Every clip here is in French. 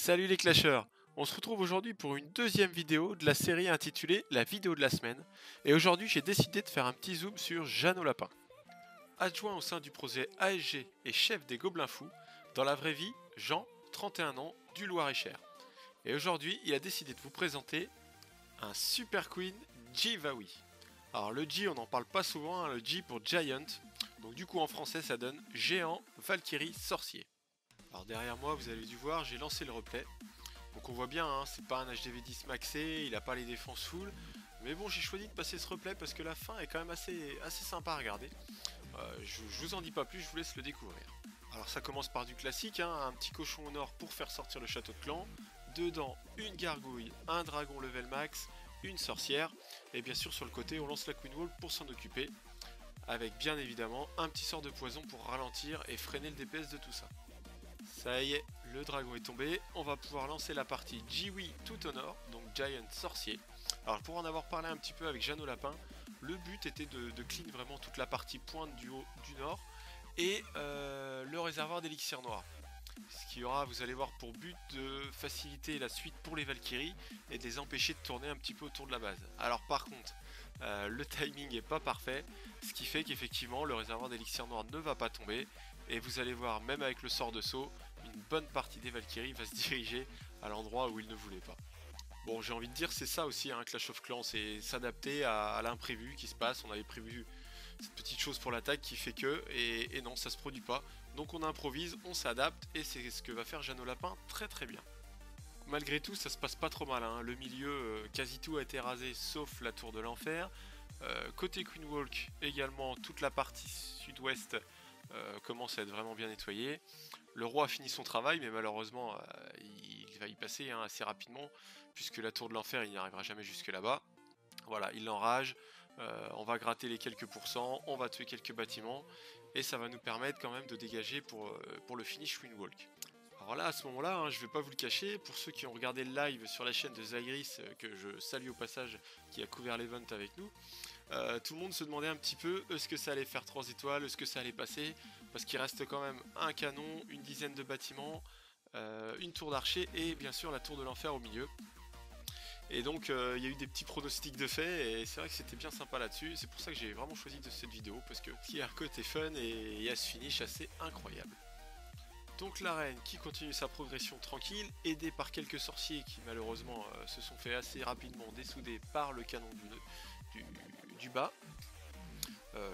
Salut les clasheurs. On se retrouve aujourd'hui pour une deuxième vidéo de la série intitulée La vidéo de la semaine. Et aujourd'hui j'ai décidé de faire un petit zoom sur Jeannot Lapin. Adjoint au sein du projet ASG et chef des Gobelins Fous, dans la vraie vie, Jean, 31 ans, du Loir-et-Cher. Et aujourd'hui il a décidé de vous présenter un Super Queen Giveaway. Alors le G on n'en parle pas souvent, le G pour Giant. Donc du coup en français ça donne Géant, Valkyrie, Sorcier. Alors derrière moi vous avez dû voir, j'ai lancé le replay. Donc on voit bien, hein, c'est pas un HDV10 maxé, il a pas les défenses full. Mais bon, j'ai choisi de passer ce replay parce que la fin est quand même assez sympa à regarder. Je vous en dis pas plus, je vous laisse le découvrir. Alors ça commence par du classique, hein, un petit cochon au nord pour faire sortir le château de clan. Dedans, une gargouille, un dragon level max, une sorcière. Et bien sûr sur le côté, on lance la Queen Wall pour s'en occuper. Avec bien évidemment un petit sort de poison pour ralentir et freiner le DPS de tout ça. Ça y est, le dragon est tombé, on va pouvoir lancer la partie Jiwi tout au nord, donc Giant Sorcier. Alors pour en avoir parlé un petit peu avec Jeannot Lapin, le but était de clean vraiment toute la partie pointe du haut du nord et le réservoir d'élixir noir. Ce qui aura, vous allez voir, pour but de faciliter la suite pour les Valkyries et de les empêcher de tourner un petit peu autour de la base. Alors par contre, le timing n'est pas parfait, ce qui fait qu'effectivement le réservoir d'élixir noir ne va pas tomber. Et vous allez voir, même avec le sort de saut, une bonne partie des Valkyries va se diriger à l'endroit où il ne voulait pas. Bon, j'ai envie de dire, c'est ça aussi, hein, Clash of Clans, c'est s'adapter à l'imprévu qui se passe. On avait prévu cette petite chose pour l'attaque qui fait que, et non, ça se produit pas. Donc on improvise, on s'adapte, et c'est ce que va faire Jeannot Lapin très très bien. Malgré tout, ça se passe pas trop mal, hein. Le milieu, quasi tout a été rasé, sauf la tour de l'enfer. Côté Queen Walk, également, toute la partie sud-ouest commence à être vraiment bien nettoyée. Le roi a fini son travail, mais malheureusement, il va y passer, hein, assez rapidement, puisque la tour de l'enfer, il n'y arrivera jamais jusque là-bas. Voilà, il l'enrage, on va gratter les quelques pourcents, on va tuer quelques bâtiments, et ça va nous permettre quand même de dégager pour le finish Queen Walk. Alors là, à ce moment-là, hein, je vais pas vous le cacher, pour ceux qui ont regardé le live sur la chaîne de Zagris, que je salue au passage, qui a couvert l'event avec nous, tout le monde se demandait un petit peu est-ce que ça allait faire 3 étoiles, est-ce que ça allait passer, parce qu'il reste quand même un canon, une dizaine de bâtiments, une tour d'archer et bien sûr la tour de l'enfer au milieu. Et donc il y a eu des petits pronostics de fait et c'est vrai que c'était bien sympa là-dessus, c'est pour ça que j'ai vraiment choisi de cette vidéo, parce que tier côté fun et il y a ce finish assez incroyable. Donc la reine qui continue sa progression tranquille, aidée par quelques sorciers qui malheureusement se sont fait assez rapidement dessouder par le canon du bas.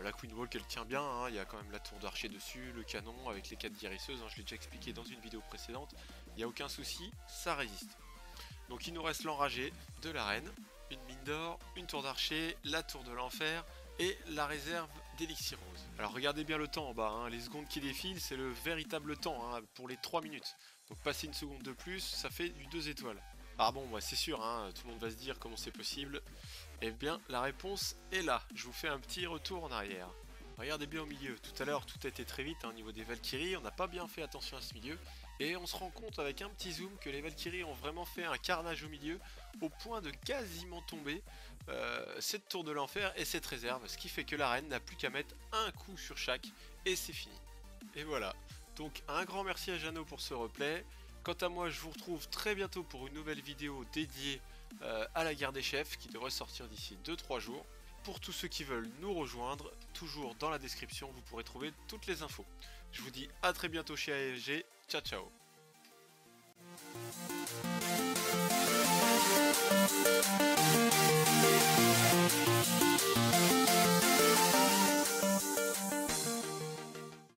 La Queen Walk elle tient bien, hein, il y a quand même la tour d'archer dessus, le canon avec les 4 guérisseuses, hein, je l'ai déjà expliqué dans une vidéo précédente, il n'y a aucun souci, ça résiste. Donc il nous reste l'enragé de la reine, une mine d'or, une tour d'archer, la tour de l'enfer et la réserve d'élixir rose. Alors regardez bien le temps en bas, hein, les secondes qui défilent c'est le véritable temps, hein, pour les 3 minutes. Donc passer une seconde de plus, ça fait du 2 étoiles. Ah bon, bah c'est sûr, hein, tout le monde va se dire comment c'est possible. Eh bien, la réponse est là. Je vous fais un petit retour en arrière. Regardez bien au milieu. Tout à l'heure, tout a été très vite, hein, au niveau des Valkyries. On n'a pas bien fait attention à ce milieu. Et on se rend compte avec un petit zoom que les Valkyries ont vraiment fait un carnage au milieu, au point de quasiment tomber cette tour de l'enfer et cette réserve. Ce qui fait que la reine n'a plus qu'à mettre un coup sur chaque et c'est fini. Et voilà. Donc un grand merci à Jeannot pour ce replay. Quant à moi, je vous retrouve très bientôt pour une nouvelle vidéo dédiée à la guerre des chefs qui devrait sortir d'ici 2-3 jours. Pour tous ceux qui veulent nous rejoindre, toujours dans la description, vous pourrez trouver toutes les infos. Je vous dis à très bientôt chez ASG. Ciao ciao.